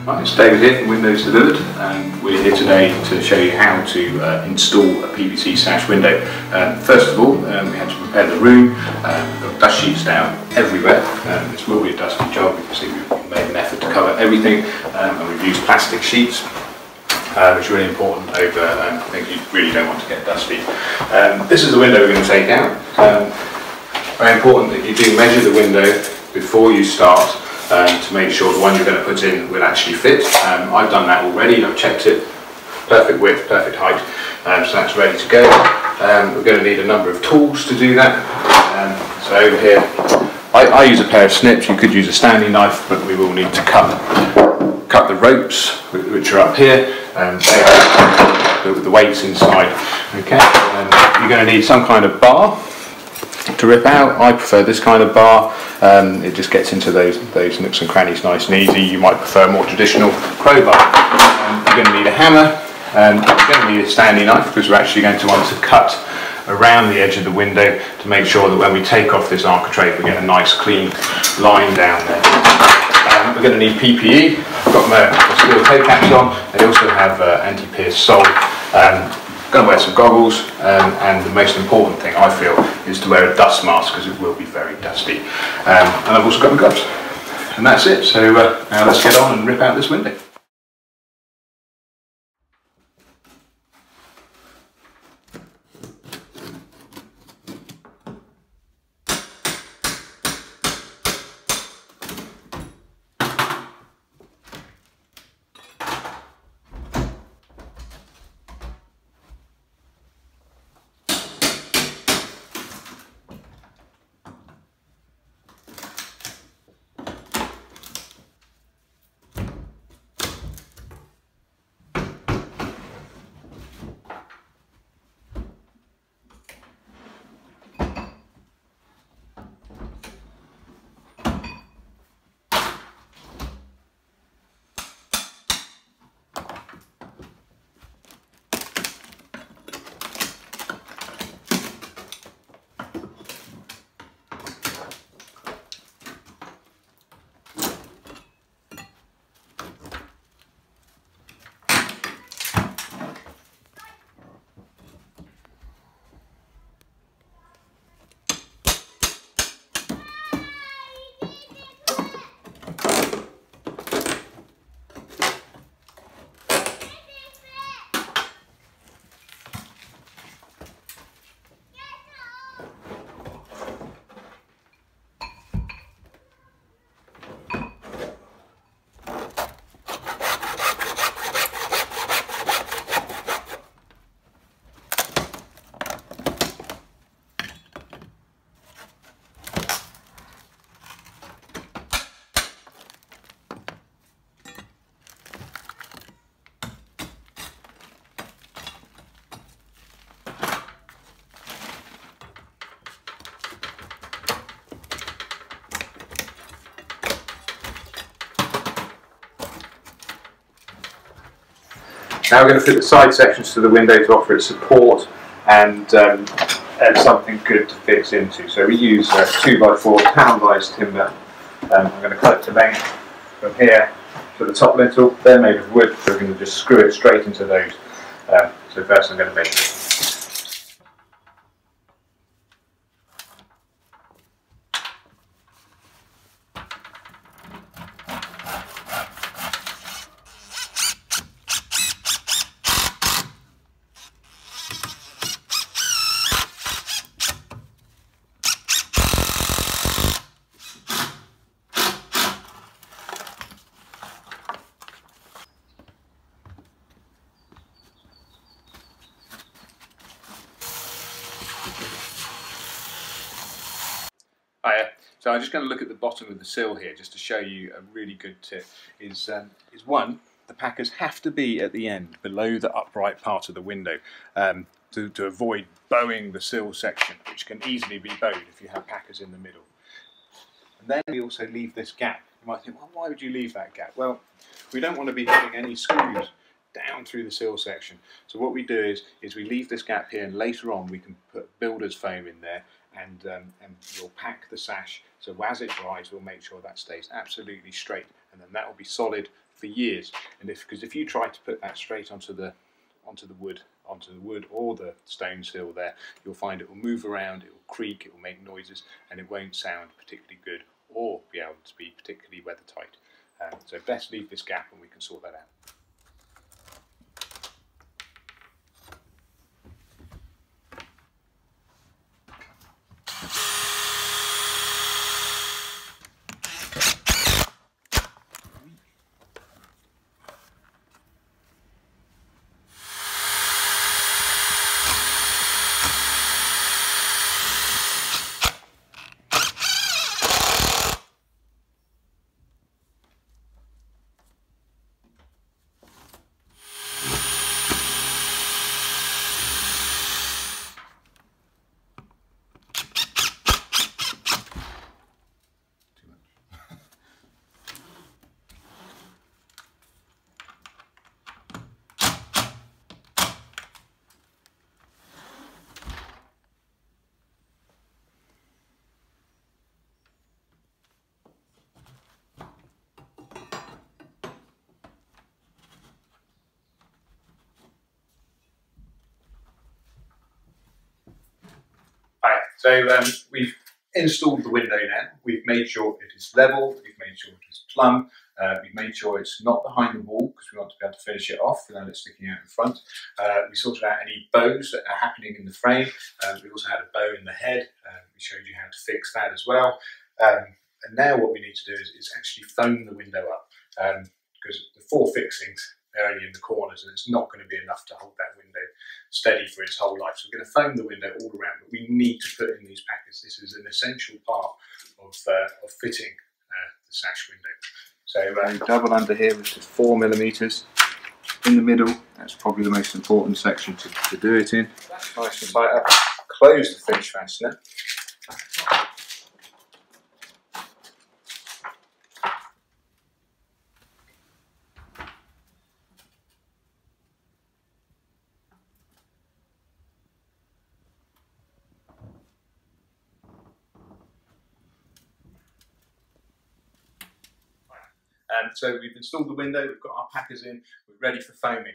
Hi, it's David here from Windows Ltd, and we're here today to show you how to install a PVC sash window. First of all, we had to prepare the room. We've got dust sheets down everywhere. This will be a dusty job. You can see we've made an effort to cover everything, and we've used plastic sheets, which is really important over things you really don't want to get dusty. This is the window we're going to take out. Very important that you do measure the window before you start, to make sure the one you're going to put in will actually fit. I've done that already. I've checked it, perfect width, perfect height, so that's ready to go. We're going to need a number of tools to do that. So over here, I use a pair of snips. You could use a standing knife, but we will need to cut the ropes, which are up here. They have the weights inside. Okay, you're going to need some kind of bar to rip out. I prefer this kind of bar. It just gets into those nooks and crannies nice and easy. You might prefer a more traditional crowbar. You're going to need a hammer, and you're going to need a standing knife, because we're actually going to want to cut around the edge of the window to make sure that when we take off this architrave we get a nice clean line down there. We're going to need PPE. I've got my steel toe caps on. They also have anti-pierce sole. Going to wear some goggles, and the most important thing I feel is to wear a dust mask, because it will be very dusty. And I've also got my gloves. And that's it. So now let's get on and rip out this window. Now we're going to fit the side sections to the window to offer it support and something good to fix into. So we use 2x4 panelized timber. I'm going to cut it to length from here to the top lintel. They're made of wood, so we're going to just screw it straight into those. So first I'm going to make So I'm just going to look at the bottom of the sill here just to show you a really good tip. Is one, the packers have to be at the end, below the upright part of the window, to avoid bowing the sill section, which can easily be bowed if you have packers in the middle. And then we also leave this gap. You might think, well, why would you leave that gap? Well, we don't want to be putting any screws down through the sill section. So what we do is we leave this gap here, and later on we can put builder's foam in there, and we'll pack the sash, so as it dries we'll make sure that stays absolutely straight, and then that will be solid for years. And because if you try to put that straight onto the wood or the stone sill there, you'll find it will move around, it will creak, it will make noises, and it won't sound particularly good or be able to be particularly weather tight. So best leave this gap and we can sort that out. So we've installed the window now. We've made sure it is level, we've made sure it is plumb, we've made sure it's not behind the wall because we want to be able to finish it off without it sticking out in front. We sorted out any bows that are happening in the frame. We also had a bow in the head. We showed you how to fix that as well. And now what we need to do is actually foam the window up because the 4 fixings, they're only in the corners and it's not going to be enough to hold that window steady for its whole life. So we're going to foam the window all around, but we need to put in these packets. This is an essential part of fitting the sash window. So double under here, which is 4mm. In the middle, that's probably the most important section to do it in. That's nice and tight up. Close the finish fastener. So we've installed the window, we've got our packers in, we're ready for foaming.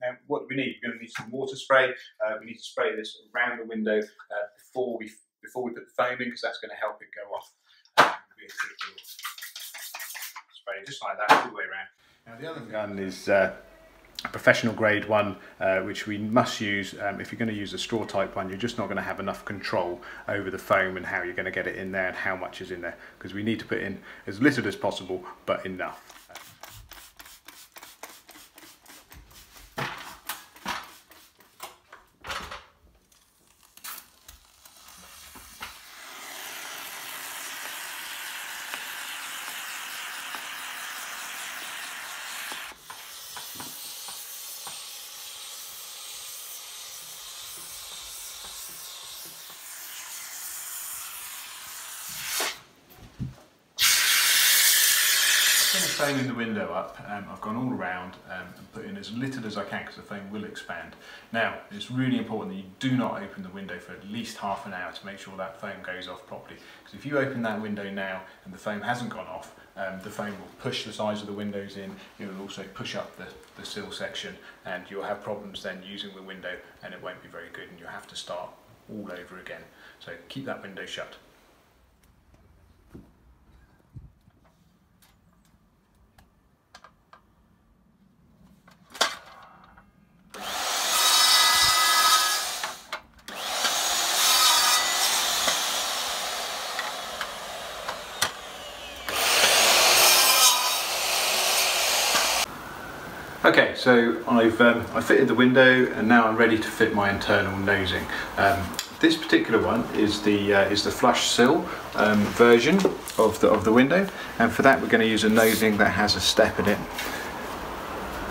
Now what do we need? We're going to need some water spray. We need to spray this around the window before we put the foam in, because that's going to help it go off. Spray just like that all the way around. Now the other gun is a professional grade one, which we must use. If you're going to use a straw type one, you're just not going to have enough control over the foam and how you're going to get it in there and how much is in there, because we need to put in as little as possible but enough. Foaming the window up, I've gone all around and put in as little as I can because the foam will expand. Now it's really important that you do not open the window for at least half an hour to make sure that foam goes off properly, because if you open that window now and the foam hasn't gone off, the foam will push the sides of the windows in, it will also push up the sill section, and you'll have problems then using the window and it won't be very good and you'll have to start all over again. So keep that window shut. Okay, so I've fitted the window and now I'm ready to fit my internal nosing. This particular one is the flush sill version of the window, and for that we're going to use a nosing that has a step in it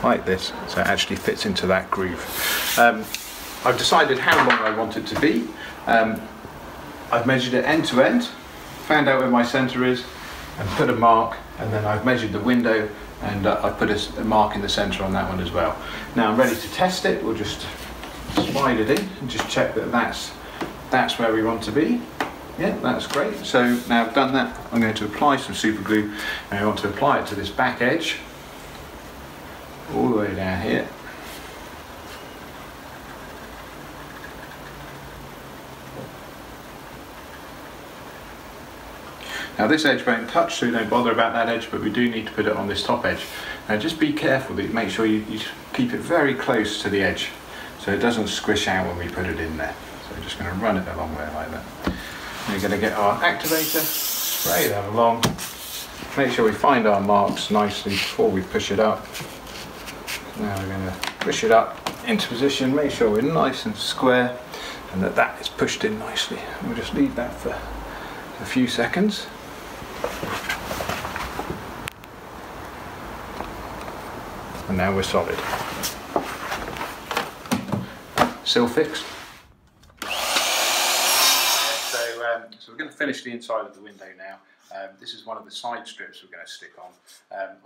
like this, so it actually fits into that groove. I've decided how long I want it to be. I've measured it end to end, found out where my centre is and put a mark, and then I've measured the window and I've put a mark in the centre on that one as well. Now I'm ready to test it. We'll just slide it in and just check that that's where we want to be. Yeah, that's great. So now I've done that, I'm going to apply some super glue and I want to apply it to this back edge all the way down here. Now this edge won't touch, so don't bother about that edge, but we do need to put it on this top edge. Now just be careful that you make sure you keep it very close to the edge so it doesn't squish out when we put it in there. So we're just going to run it along there like that. We're going to get our activator, spray that along, make sure we find our marks nicely before we push it up. Now we're going to push it up into position, make sure we're nice and square and that is pushed in nicely. We'll just leave that for a few seconds. And now we're solid. Still fixed. So we're going to finish the inside of the window now. This is one of the side strips we're going to stick on.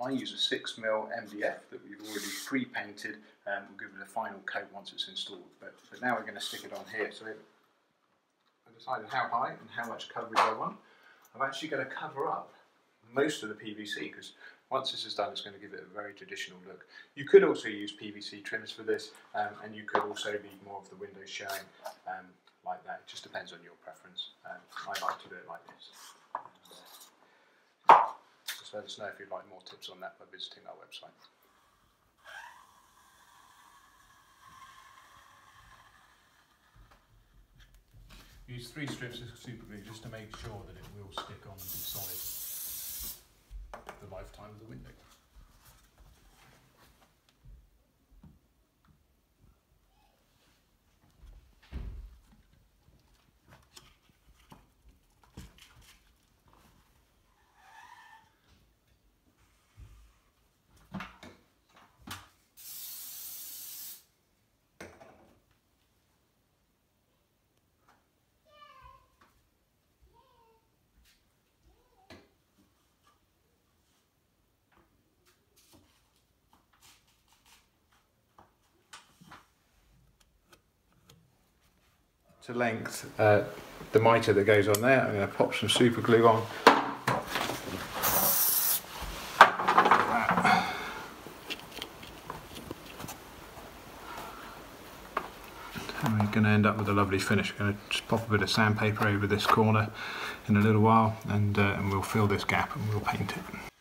I use a 6mm MDF that we've already pre-painted. We'll give it a final coat once it's installed. But now we're going to stick it on here. So I decided how high and how much coverage I want. I'm actually going to cover up most of the PVC because once this is done it's going to give it a very traditional look. You could also use PVC trims for this and you could also leave more of the windows showing like that. It just depends on your preference. I like to do it like this. Just let us know if you'd like more tips on that by visiting our website. Use 3 strips of super glue just to make sure that it will stick on and be solid for the lifetime of the window. To length, the mitre that goes on there, I'm going to pop some super glue on. And we're going to end up with a lovely finish. We're going to just pop a bit of sandpaper over this corner in a little while and we'll fill this gap and we'll paint it.